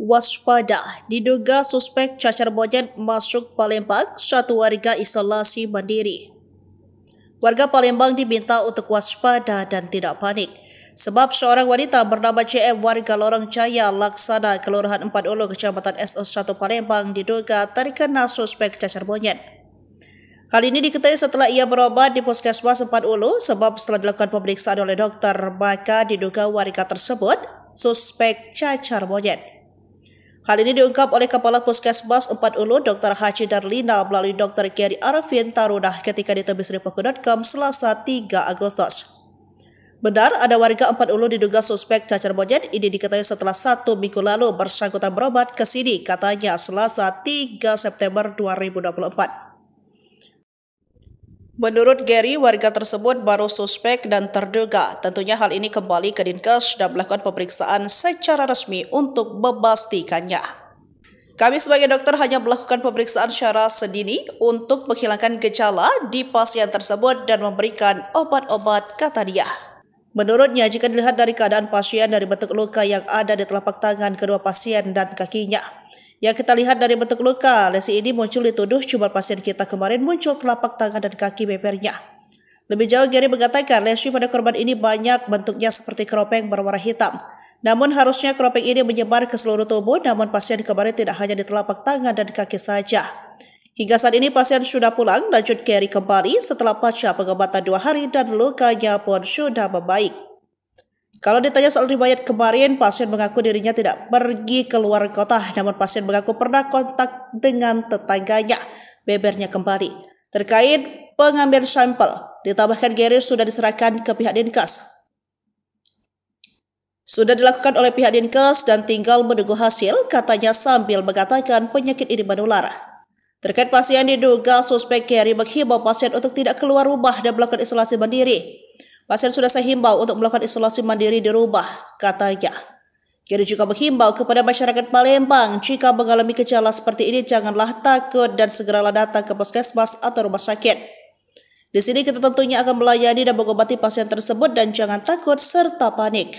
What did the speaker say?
Waspada, diduga suspek cacar monyet masuk Palembang, satu warga isolasi mandiri. Warga Palembang diminta untuk waspada dan tidak panik, sebab seorang wanita bernama CM warga Lorong Jaya, Laksana, Kelurahan 4 Ulu, Kecamatan SO1 Palembang diduga terkena suspek cacar monyet. Hal ini diketahui setelah ia berobat di Puskesmas 4 Ulu, sebab setelah dilakukan pemeriksaan oleh dokter, maka diduga warga tersebut suspek cacar monyet. Hal ini diungkap oleh Kepala Puskesmas 4 Ulu, Dr. Haji Darlina, melalui Dr. Gary Arifin Tarunah ketika ditembus Republik.com Selasa 3 Agustus. Benar, ada warga 4 Ulu diduga suspek cacar monyet. Ini diketahui setelah 1 minggu lalu bersangkutan berobat ke sini, katanya Selasa 3 September 2024. Menurut Gary, warga tersebut baru suspek dan terduga. Tentunya hal ini kembali ke Dinkes dan melakukan pemeriksaan secara resmi untuk memastikannya. Kami sebagai dokter hanya melakukan pemeriksaan secara sedini untuk menghilangkan gejala di pasien tersebut dan memberikan obat-obat, kata dia. Menurutnya, jika dilihat dari keadaan pasien dari bentuk luka yang ada di telapak tangan kedua pasien dan kakinya, yang kita lihat dari bentuk luka, lesi ini muncul dituduh cuma pasien kita kemarin muncul telapak tangan dan kaki bebernya. Lebih jauh, Gary mengatakan lesi pada korban ini banyak bentuknya seperti keropeng berwarna hitam. Namun harusnya keropeng ini menyebar ke seluruh tubuh, namun pasien kemarin tidak hanya di telapak tangan dan kaki saja. Hingga saat ini pasien sudah pulang, lanjut Gary kembali setelah pasca pengobatan 2 hari dan lukanya pun sudah membaik. Kalau ditanya soal riwayat kemarin, pasien mengaku dirinya tidak pergi keluar kota, namun pasien mengaku pernah kontak dengan tetangganya, bebernya kembali. Terkait pengambilan sampel, ditambahkan Gary sudah diserahkan ke pihak Dinkes. Sudah dilakukan oleh pihak Dinkes dan tinggal menunggu hasil, katanya sambil mengatakan penyakit ini menular. Terkait pasien diduga suspek, Gary menghimbau pasien untuk tidak keluar rumah dan melakukan isolasi mandiri. Pasien sudah saya himbau untuk melakukan isolasi mandiri di rumah, katanya. Gary juga menghimbau kepada masyarakat Palembang, jika mengalami gejala seperti ini janganlah takut dan segeralah datang ke puskesmas atau rumah sakit. Di sini kita tentunya akan melayani dan mengobati pasien tersebut dan jangan takut serta panik.